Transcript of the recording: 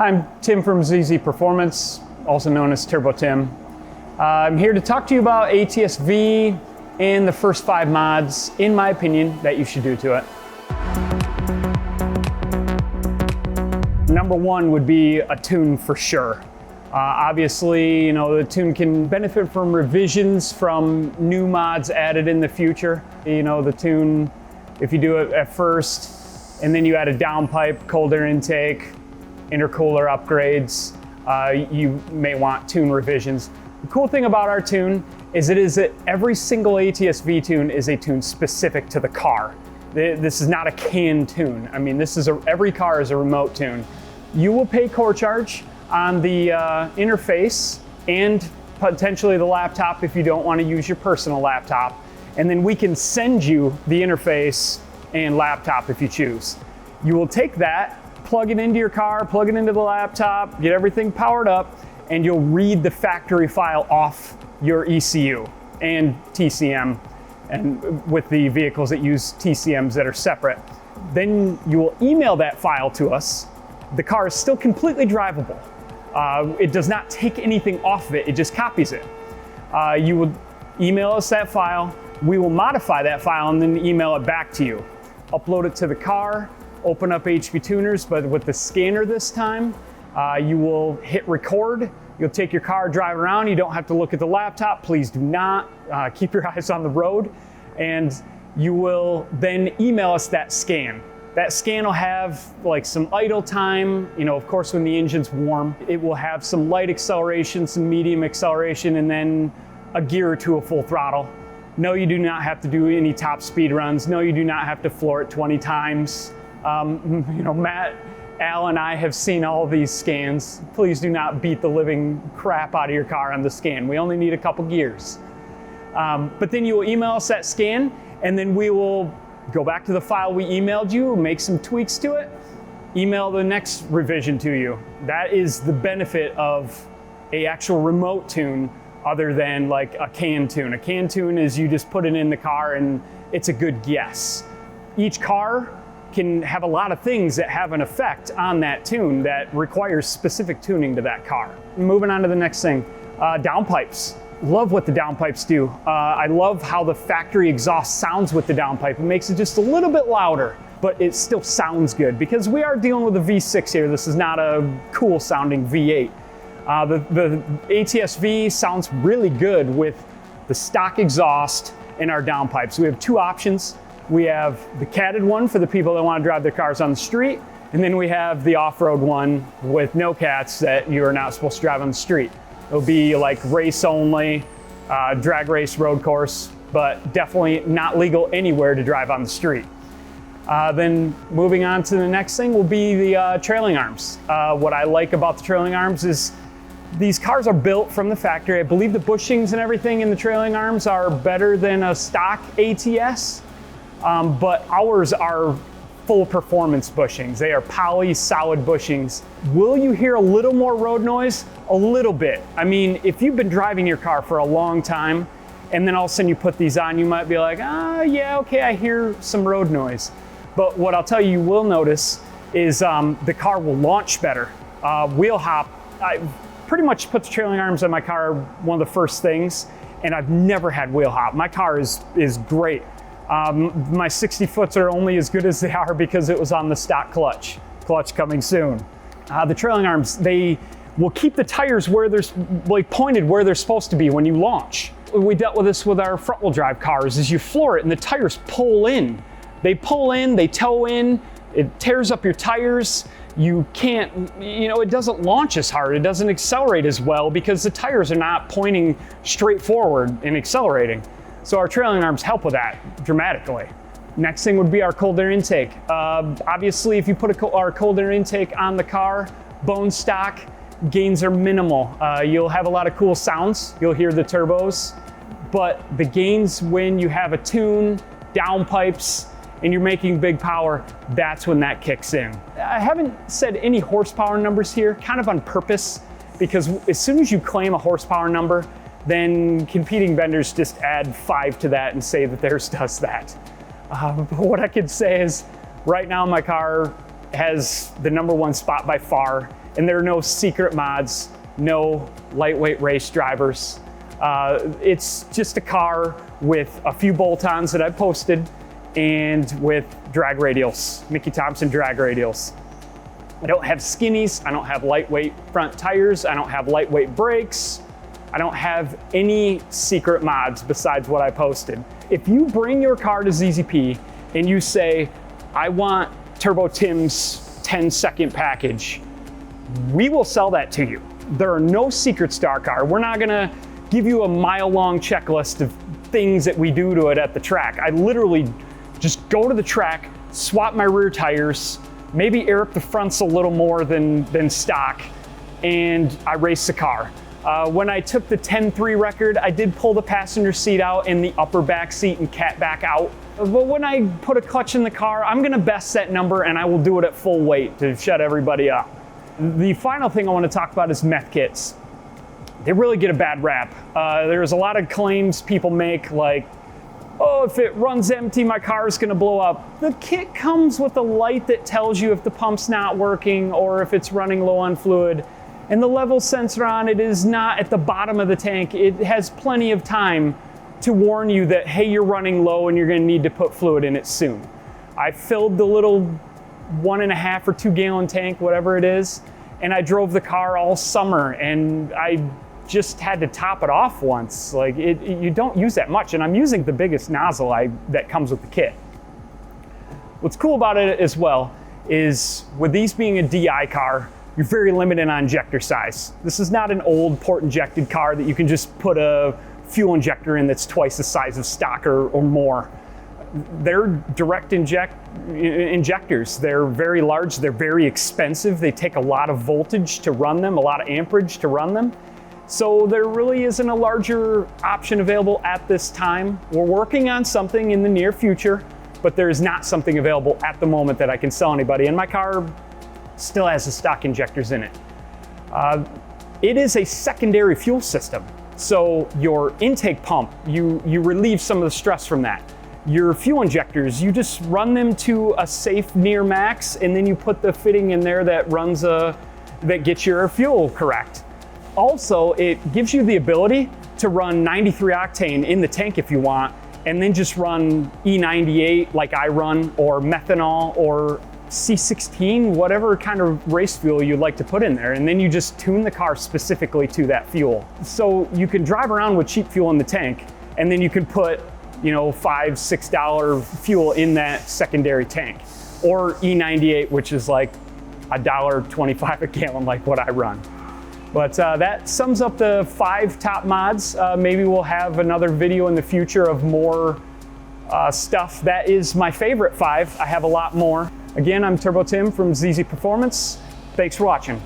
I'm Tim from ZZPerformance, also known as Turbo Tim. I'm here to talk to you about ATS-V and the first 5 mods, in my opinion, that you should do to it. Number 1 would be a tune for sure. Obviously, the tune can benefit from revisions from new mods added in the future. The tune, if you do it at first, and then you add a downpipe, cold air intake, intercooler upgrades, you may want tune revisions. The cool thing about our tune is that every single ATS-V tune is a tune specific to the car. This is not a canned tune. I mean, every car is a remote tune. You will pay core charge on the interface and potentially the laptop if you don't want to use your personal laptop. And then we can send you the interface and laptop if you choose. You will take that, plug it into your car, plug it into the laptop, get everything powered up, and you'll read the factory file off your ECU and TCM, and with the vehicles that use TCMs that are separate. Then you will email that file to us. The car is still completely drivable. It does not take anything off of it, it just copies it. You will email us that file, we will modify that file and then email it back to you. Upload it to the car, open up HP Tuners, but with the scanner this time, you will hit record. You'll take your car, drive around. You don't have to look at the laptop. Please do not. Keep your eyes on the road. And you will then email us that scan. That scan will have like some idle time, of course when the engine's warm. It will have some light acceleration, some medium acceleration, and then a gear or two of full throttle. No, you do not have to do any top speed runs. No, you do not have to floor it 20 times. Matt, Al, and I have seen all these scans. Please do not beat the living crap out of your car on the scan. We only need a couple gears. But then you will email us that scan, and then we will go back to the file we emailed you, make some tweaks to it, email the next revision to you. That is the benefit of an actual remote tune other than like a canned tune. A canned tune is you just put it in the car and it's a good guess. Each car can have a lot of things that have an effect on that tune that requires specific tuning to that car. Moving on to the next thing, downpipes. Love what the downpipes do. I love how the factory exhaust sounds with the downpipe. It makes it just a little bit louder, but it still sounds good because we are dealing with a V6 here. This is not a cool sounding V8. The ATS-V sounds really good with the stock exhaust and our downpipes. We have 2 options. We have the catted one for the people that want to drive their cars on the street, and then we have the off-road one with no cats that you are not supposed to drive on the street. It'll be like race only, drag race road course, but definitely not legal anywhere to drive on the street. Then moving on to the next thing will be the trailing arms. What I like about the trailing arms is these cars are built from the factory. I believe the bushings and everything in the trailing arms are better than a stock ATS. But ours are full performance bushings. They are poly solid bushings. Will you hear a little more road noise? A little bit. I mean, if you've been driving your car for a long time and then all of a sudden you put these on, you might be like, yeah, okay, I hear some road noise. But what I'll tell you will notice is the car will launch better. Wheel hop, I pretty much put the trailing arms on my car one of the first things, and I've never had wheel hop. My car is great. My 60 foots are only as good as they are because it was on the stock clutch. Clutch coming soon. The trailing arms, they will keep the tires where they're pointed where they're supposed to be when you launch. We dealt with this with our front wheel drive cars. As you floor it and the tires pull in. They pull in, they tow in, it tears up your tires. You can't, it doesn't launch as hard. It doesn't accelerate as well because the tires are not pointing straight forward and accelerating. So our trailing arms help with that dramatically. Next thing would be our cold air intake. Obviously, if you put our cold air intake on the car, bone stock, gains are minimal. You'll have a lot of cool sounds. You'll hear the turbos, but the gains when you have a tune, downpipes, and you're making big power, that's when that kicks in. I haven't said any horsepower numbers here, kind of on purpose, because as soon as you claim a horsepower number, then competing vendors just add 5 to that and say that theirs does that. What I could say is right now my car has the #1 spot by far and there are no secret mods, no lightweight race drivers. It's just a car with a few bolt-ons that I posted and with drag radials, Mickey Thompson drag radials. I don't have skinnies, I don't have lightweight front tires, I don't have lightweight brakes, I don't have any secret mods besides what I posted. If you bring your car to ZZP and you say, I want Turbo Tim's 10-second package, we will sell that to you. There are no secrets to our car. We're not gonna give you a mile-long checklist of things that we do to it at the track. I literally just go to the track, swap my rear tires, maybe air up the fronts a little more than stock, and I race the car. When I took the 10.3 record, I did pull the passenger seat out and the upper back seat and cat back out. But when I put a clutch in the car, I'm gonna best that number and I will do it at full weight to shut everybody up. The final thing I wanna talk about is meth kits. They really get a bad rap. There's a lot of claims people make like, oh, if it runs empty, my car is gonna blow up. The kit comes with a light that tells you if the pump's not working or if it's running low on fluid. And the level sensor on it is not at the bottom of the tank. It has plenty of time to warn you that, hey, you're running low and you're gonna need to put fluid in it soon. I filled the little 1.5 or 2 gallon tank, whatever it is, and I drove the car all summer and I just had to top it off once. Like you don't use that much, and I'm using the biggest nozzle that comes with the kit. What's cool about it as well is with these being a DI car, you're very limited on injector size. This is not an old port injected car that you can just put a fuel injector in that's twice the size of stock or more. They're direct injectors. They're very large, they're very expensive. They take a lot of voltage to run them, a lot of amperage to run them. So there really isn't a larger option available at this time. We're working on something in the near future, but there is not something available at the moment that I can sell anybody. And my car still has the stock injectors in it. It is a secondary fuel system. So your intake pump, you relieve some of the stress from that. Your fuel injectors, you just run them to a safe near max, and then you put the fitting in there that runs that gets your fuel correct. Also, it gives you the ability to run 93 octane in the tank if you want, and then just run E98 like I run, or methanol, or C16, whatever kind of race fuel you'd like to put in there, and then you just tune the car specifically to that fuel. So you can drive around with cheap fuel in the tank, and then you can put, $5, $6 fuel in that secondary tank, or E98, which is like $1.25 a gallon, like what I run. But that sums up the 5 top mods. Maybe we'll have another video in the future of more stuff. That is my favorite 5. I have a lot more. Again, I'm Turbo Tim from ZZPerformance. Thanks for watching.